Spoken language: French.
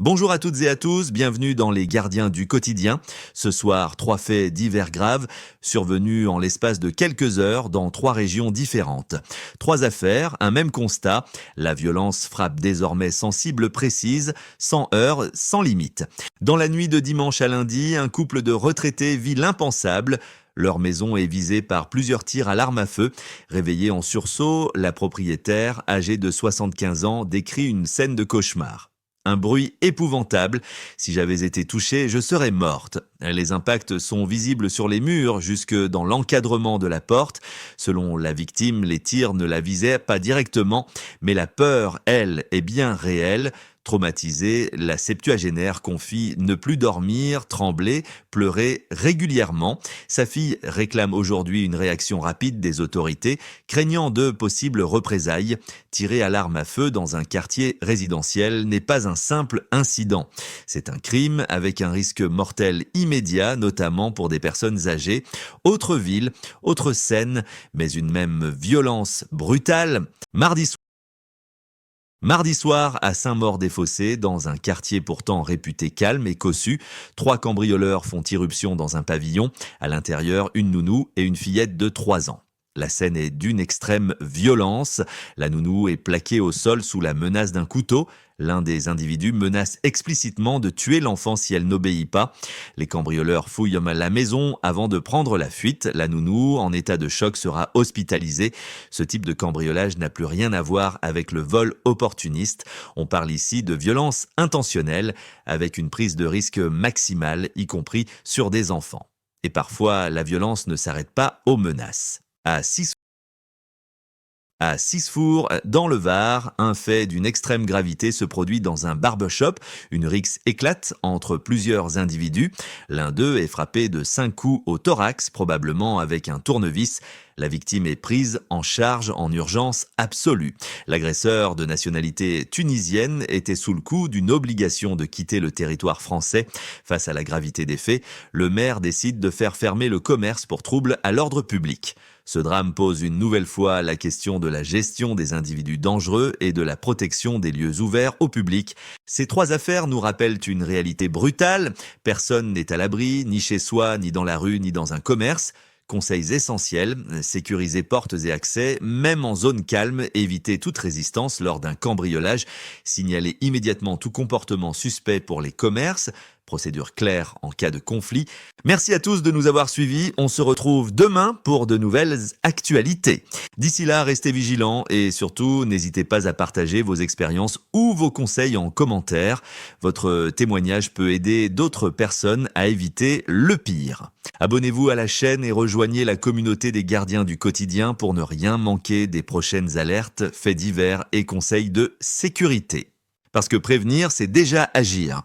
Bonjour à toutes et à tous, bienvenue dans les Gardiens du quotidien. Ce soir, 3 faits divers graves, survenus en l'espace de quelques heures dans 3 régions différentes. 3 affaires, un même constat, la violence frappe désormais sans cible précise, sans heurts, sans limite. Dans la nuit de dimanche à lundi, un couple de retraités vit l'impensable. Leur maison est visée par plusieurs tirs à l'arme à feu. Réveillée en sursaut, la propriétaire, âgée de 75 ans, décrit une scène de cauchemar. Un bruit épouvantable. Si j'avais été touchée, je serais morte. Les impacts sont visibles sur les murs, jusque dans l'encadrement de la porte. Selon la victime, les tirs ne la visaient pas directement, mais la peur, elle, est bien réelle. Traumatisée, la septuagénaire confie ne plus dormir, trembler, pleurer régulièrement. Sa fille réclame aujourd'hui une réaction rapide des autorités, craignant de possibles représailles. Tirer à l'arme à feu dans un quartier résidentiel n'est pas un simple incident. C'est un crime avec un risque mortel immédiat, notamment pour des personnes âgées. Autre ville, autre scène, mais une même violence brutale. Mardi soir, à Saint-Maur-des-Fossés, dans un quartier pourtant réputé calme et cossu, 3 cambrioleurs font irruption dans un pavillon. À l'intérieur, une nounou et une fillette de 3 ans. La scène est d'une extrême violence. La nounou est plaquée au sol sous la menace d'un couteau. L'un des individus menace explicitement de tuer l'enfant si elle n'obéit pas. Les cambrioleurs fouillent la maison avant de prendre la fuite. La nounou, en état de choc, sera hospitalisée. Ce type de cambriolage n'a plus rien à voir avec le vol opportuniste. On parle ici de violence intentionnelle, avec une prise de risque maximale, y compris sur des enfants. Et parfois, la violence ne s'arrête pas aux menaces. À Cisfour, dans le Var, un fait d'une extrême gravité se produit dans un barbershop. Une rixe éclate entre plusieurs individus. L'un d'eux est frappé de 5 coups au thorax, probablement avec un tournevis. La victime est prise en charge en urgence absolue. L'agresseur, de nationalité tunisienne, était sous le coup d'une obligation de quitter le territoire français. Face à la gravité des faits, le maire décide de faire fermer le commerce pour trouble à l'ordre public. Ce drame pose une nouvelle fois la question de la gestion des individus dangereux et de la protection des lieux ouverts au public. Ces 3 affaires nous rappellent une réalité brutale. Personne n'est à l'abri, ni chez soi, ni dans la rue, ni dans un commerce. Conseils essentiels, sécuriser portes et accès, même en zone calme, éviter toute résistance lors d'un cambriolage, signaler immédiatement tout comportement suspect pour les commerces, procédure claire en cas de conflit. Merci à tous de nous avoir suivis, on se retrouve demain pour de nouvelles actualités. D'ici là, restez vigilants et surtout, n'hésitez pas à partager vos expériences ou vos conseils en commentaire. Votre témoignage peut aider d'autres personnes à éviter le pire. Abonnez-vous à la chaîne et rejoignez la communauté des gardiens du quotidien pour ne rien manquer des prochaines alertes, faits divers et conseils de sécurité. Parce que prévenir, c'est déjà agir.